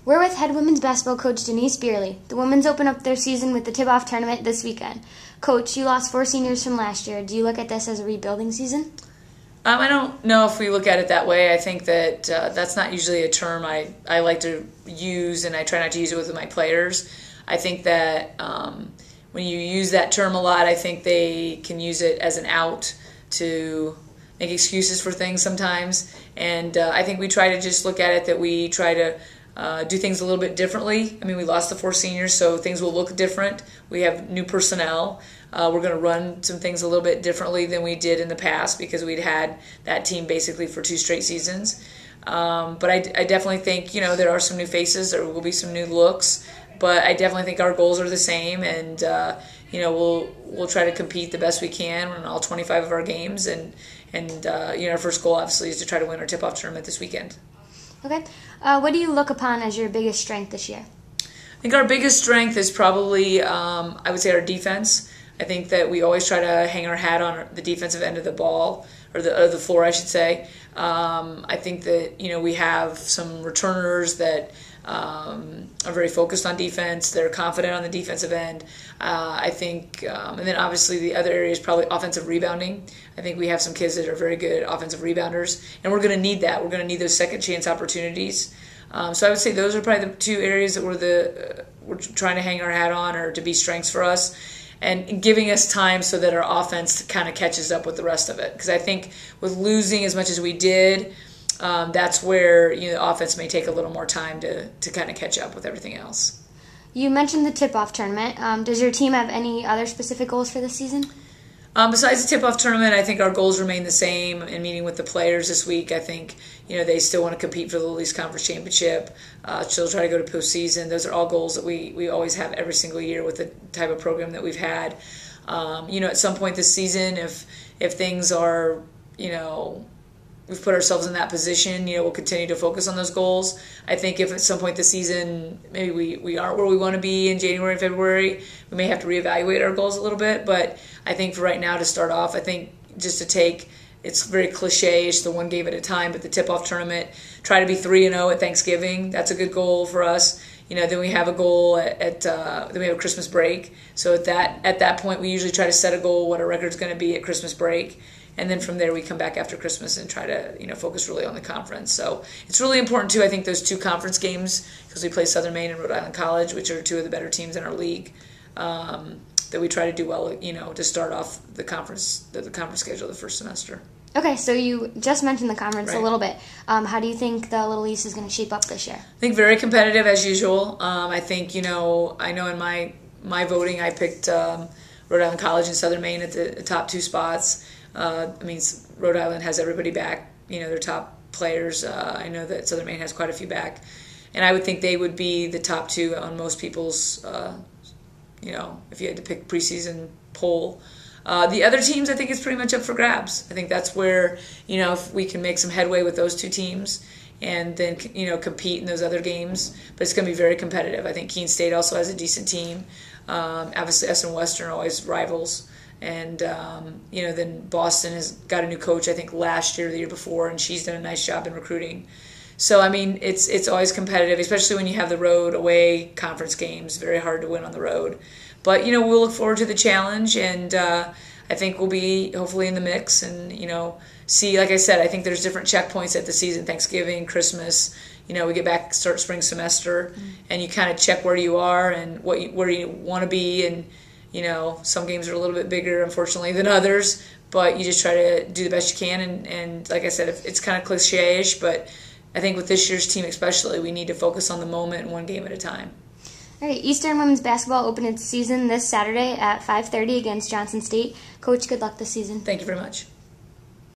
We're with head women's basketball coach Denise Bierly. The women's open up their season with the tip-off tournament this weekend. Coach, you lost 4 seniors from last year. Do you look at this as a rebuilding season? I don't know if we look at it that way. I think that that's not usually a term I like to use, and I try not to use it with my players. I think that when you use that term a lot, I think they can use it as an out to make excuses for things sometimes. And I think we try to just look at it that we try to do things a little bit differently. I mean, we lost the 4 seniors, so things will look different. We have new personnel. We're going to run some things a little bit differently than we did in the past because we'd had that team basically for 2 straight seasons. But I definitely think, there are some new faces. There will be some new looks. But I definitely think our goals are the same, and we'll try to compete the best we can in all 25 of our games. And our first goal obviously is to try to win our tip-off tournament this weekend. Okay. What do you look upon as your biggest strength this year? I think our biggest strength is probably, I would say, our defense. I think that we always try to hang our hat on the defensive end of the ball, or the floor, I should say. I think that, we have some returners that are very focused on defense. They're confident on the defensive end. I think, and then obviously the other area is probably offensive rebounding. I think we have some kids that are very good offensive rebounders, and we're going to need that. We're going to need those second chance opportunities. So I would say those are probably the 2 areas that we're trying to hang our hat on, or to be strengths for us, and giving us time so that our offense kind of catches up with the rest of it. Because I think with losing as much as we did, that's where the offense may take a little more time to kind of catch up with everything else. You mentioned the tip-off tournament. Does your team have any other specific goals for this season? Besides the tip-off tournament, I think our goals remain the same. In meeting with the players this week, I think they still want to compete for the Little East Conference Championship. Still try to go to postseason. Those are all goals that we always have every single year with the type of program that we've had. At some point this season, if things are we've put ourselves in that position, we'll continue to focus on those goals. I think if at some point this season maybe we aren't where we want to be in January and February, we may have to reevaluate our goals a little bit. But I think for right now, to start off, I think just to take, it's very cliche-ish, the one game at a time, but the tip-off tournament, try to be 3-0 at Thanksgiving. That's a good goal for us. Then we have a goal then we have a Christmas break. So at that point, we usually try to set a goal what our record's going to be at Christmas break. And then from there, we come back after Christmas and try to, focus really on the conference. So it's really important, too, I think, those 2 conference games, because we play Southern Maine and Rhode Island College, which are 2 of the better teams in our league, that we try to do well, to start off the conference schedule the first semester. Okay, so you just mentioned the conference Right. a little bit. How do you think the Little East is going to shape up this year? I think very competitive, as usual. I think, I know in my voting, I picked Rhode Island College and Southern Maine at the top 2 spots. Rhode Island has everybody back, their top players. I know that Southern Maine has quite a few back. And I would think they would be the top 2 on most people's, if you had to pick preseason poll. The other teams, I think, is pretty much up for grabs. I think that's where, if we can make some headway with those 2 teams and then, compete in those other games. But it's going to be very competitive. I think Keene State also has a decent team. Obviously, us and Western are always rivals. And, then Boston has got a new coach, I think, last year or the year before, and she's done a nice job in recruiting. So, it's always competitive, especially when you have the road away conference games. Very hard to win on the road. But, we'll look forward to the challenge, and I think we'll be hopefully in the mix and, see, like I said, I think there's different checkpoints at the season, Thanksgiving, Christmas. We get back, start spring semester, and you kind of check where you are and where you want to be, and some games are a little bit bigger, unfortunately, than others, but you just try to do the best you can. And like I said, it's kind of cliche-ish, but I think with this year's team especially, we need to focus on the moment and one game at a time. All right, Eastern Women's Basketball opened its season this Saturday at 5:30 against Johnson State. Coach, good luck this season. Thank you very much.